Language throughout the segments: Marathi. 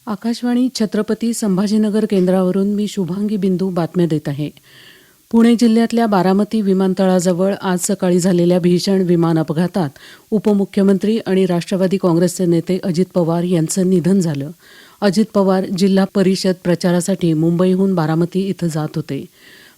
आकाशवाणी छत्रपती संभाजीनगर केंद्रावरून मी शुभांगी बिंदू बातम्या देत आहे. पुणे जिल्ह्यातल्या बारामती विमानतळाजवळ आज सकाळी झालेल्या भीषण विमान अपघातात उपमुख्यमंत्री आणि राष्ट्रवादी काँग्रेसचे नेते अजित पवार यांचं निधन झालं. अजित पवार जिल्हा परिषद प्रचारासाठी मुंबईहून बारामती इथं जात होते.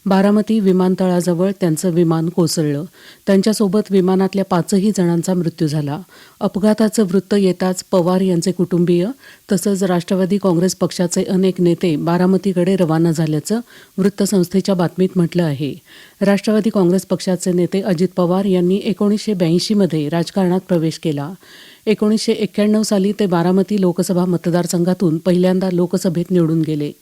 बारामती विमानतळाजवळ त्यांचं विमान कोसळलं. त्यांच्यासोबत विमानातल्या 5ही जणांचा मृत्यू झाला. अपघाताचं वृत्त येताच पवार यांचे कुटुंबीय तसंच राष्ट्रवादी काँग्रेस पक्षाचे अनेक नेते बारामतीकडे रवाना झाल्याचं वृत्तसंस्थेच्या बातमीत म्हटलं आहे. राष्ट्रवादी काँग्रेस पक्षाचे नेते अजित पवार यांनी 1982मध्ये राजकारणात प्रवेश केला. 1991 साली ते बारामती लोकसभा मतदारसंघातून पहिल्यांदा लोकसभेत निवडून गेले.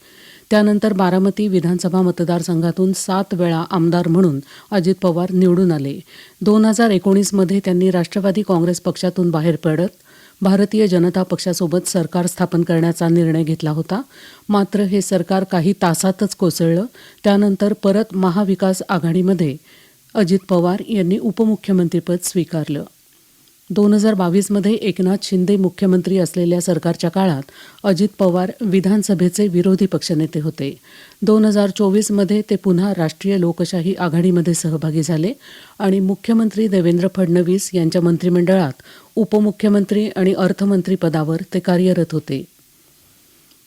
त्यानंतर बारामती विधानसभा मतदारसंघातून 7 वेळा आमदार म्हणून अजित पवार निवडून आले. 2019मध्ये त्यांनी राष्ट्रवादी काँग्रेस पक्षातून बाहेर पडत भारतीय जनता पक्षासोबत सरकार स्थापन करण्याचा निर्णय घेतला होता. मात्र हे सरकार काही तासातच कोसळलं. त्यानंतर परत महाविकास आघाडीमध्ये अजित पवार यांनी उपमुख्यमंत्रीपद स्वीकारलं. 2022मध्ये एकनाथ शिंदे मुख्यमंत्री असलेल्या सरकारच्या काळात अजित पवार विधानसभेचे विरोधी पक्षनेते होते. 2024मध्ये ते पुन्हा राष्ट्रीय लोकशाही आघाडीमध्ये सहभागी झाले आणि मुख्यमंत्री देवेंद्र फडणवीस यांच्या मंत्रिमंडळात उपमुख्यमंत्री आणि अर्थमंत्री पदावर ते कार्यरत होते.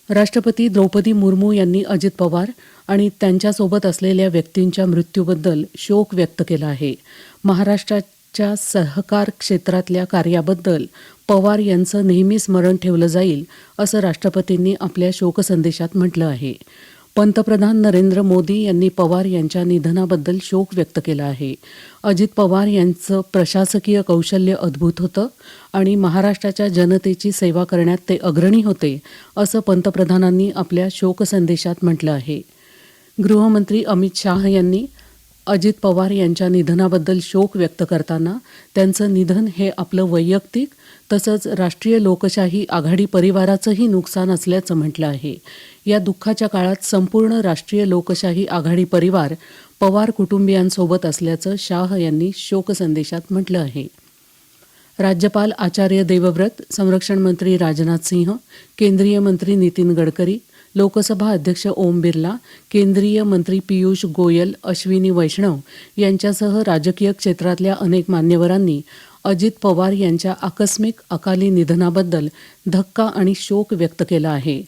राष्ट्रपती द्रौपदी मुर्मू यांनी अजित पवार आणि त्यांच्यासोबत असलेल्या व्यक्तींच्या मृत्यूबद्दल शोक व्यक्त केला आहे. महाराष्ट्राच्या सहकार क्षेत्रातल्या कार्याबद्दल पवार यांचं नेहमी स्मरण ठेवलं जाईल असं राष्ट्रपतींनी आपल्या शोकसंदेशात म्हटलं आहे. पंतप्रधान नरेंद्र मोदी यांनी पवार यांच्या निधनाबद्दल शोक व्यक्त केला आहे. अजित पवार यांचं प्रशासकीय कौशल्य अद्भुत होतं आणि महाराष्ट्राच्या जनतेची सेवा करण्यात ते अग्रणी होते असं पंतप्रधानांनी आपल्या शोकसंदेशात म्हटलं आहे. गृहमंत्री अमित शाह यांनी अजित पवार यांच्या निधनाबद्दल शोक व्यक्त करताना त्यांचं निधन हे आपलं वैयक्तिक तसंच राष्ट्रीय लोकशाही आघाडी परिवाराचंही नुकसान असल्याचं म्हटलं आहे. या दुःखाच्या काळात संपूर्ण राष्ट्रीय लोकशाही आघाडी परिवार पवार कुटुंबियांसोबत असल्याचं शाह यांनी शोकसंदेशात म्हटलं आहे. राज्यपाल आचार्य देवव्रत, संरक्षण मंत्री राजनाथ सिंह, केंद्रीय मंत्री नितीन गडकरी, लोकसभा अध्यक्ष ओम बिर्ला, केंद्रीय मंत्री पियुष गोयल, अश्विनी वैष्णव यांच्यासह राजकीय क्षेत्रातल्या अनेक मान्यवरांनी अजित पवार यांच्या आकस्मिक अकाली निधनाबद्दल धक्का आणि शोक व्यक्त केला आहे.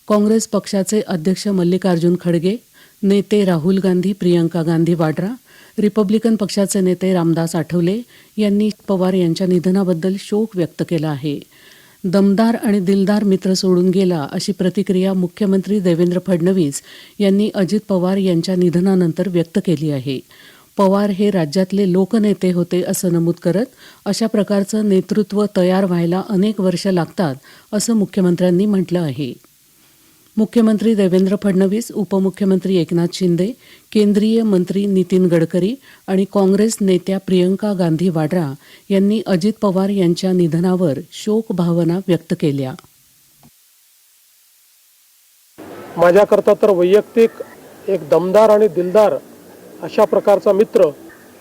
काँग्रेस पक्षाचे अध्यक्ष मल्लिकार्जुन खडगे, नेते राहुल गांधी, प्रियंका गांधी वाड्रा, रिपब्लिकन पक्षाचे नेते रामदास आठवले यांनी पवार यांच्या निधनाबद्दल शोक व्यक्त केला आहे. दमदार आणि दिलदार मित्र सोडून गेला अशी प्रतिक्रिया मुख्यमंत्री देवेंद्र फडणवीस यांनी अजित पवार यांच्या निधनानंतर व्यक्त केली आहे. पवार हे राज्यातले लोकनेते होते असं नमूद करत अशा प्रकारचं नेतृत्व तयार व्हायला अनेक वर्ष लागतात असं मुख्यमंत्र्यांनी म्हटलं आहे. मुख्यमंत्री देवेंद्र फडणवीस, उपमुख्यमंत्री एकनाथ शिंदे, केंद्रीय मंत्री नितीन गडकरी आणि काँग्रेस नेत्या प्रियंका गांधी वाड्रा यांनी अजित पवार यांच्या निधनावर शोक भावना व्यक्त केल्या. माझ्याकरता तर वैयक्तिक एक दमदार आणि दिलदार अशा प्रकारचा मित्र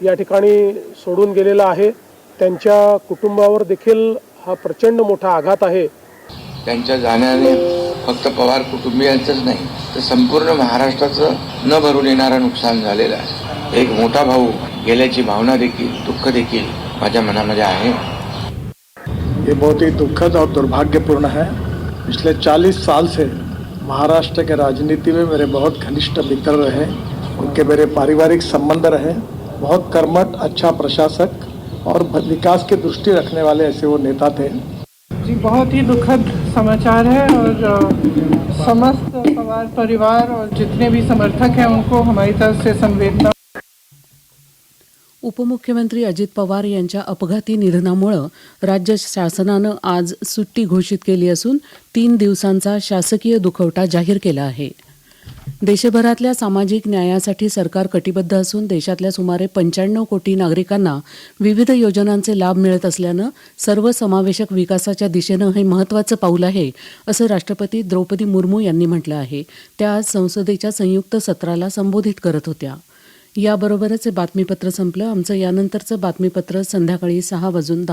या ठिकाणी सोडून गेलेला आहे. त्यांच्या कुटुंबावर देखील हा प्रचंड मोठा आघात आहे. त्यांच्या जाण्याने फक्त पवार कुटुंबियांचंच नाही तर संपूर्ण महाराष्ट्राचं न भरून येणारं नुकसान झालेलं आहे. एक मोठा भाऊ गेल्याची भावना देखील, दुःख देखील माझ्या मनामध्ये आहे. ये बहुत ही दुखद और दुर्भाग्यपूर्ण है. पिछले 40 साल से महाराष्ट्र के राजनीति में मेरे बहुत घनिष्ठ मित्र रहे. उनके मेरे पारिवारिक संबंध रहे. बहुत कर्मठ, अच्छा प्रशासक और विकास की दृष्टि रखने वाले ऐसे वो नेता थे. जी, बहुत ही दुखद समाचार है और समस्त पवार परिवार और जितने भी समर्थक हैं उनको हमारी तरफ से संवेदना. उपमुख्यमंत्री अजित पवार यांच्या अपघाती निधनामुळं राज्य शासनानं आज सुट्टी घोषित केली असून 3 दिवसांचा शासकीय दुखवटा जाहीर केला आहे. देशभरातल्या सामाजिक न्यायासाठी सरकार कटिबद्ध असून देशातल्या सुमारे 95 कोटी नागरिकांना विविध योजनांचे लाभ मिळत असल्यानं सर्वसमावेशक विकासाच्या दिशेनं हे महत्त्वाचं पाऊल आहे असं राष्ट्रपती द्रौपदी मुर्मू यांनी म्हटलं आहे. त्या आज संसदेच्या संयुक्त सत्राला संबोधित करत होत्या. याबरोबरच हे बातमीपत्र संपलं. आमचं यानंतरचं बातमीपत्र संध्याकाळी 6:10 वाजून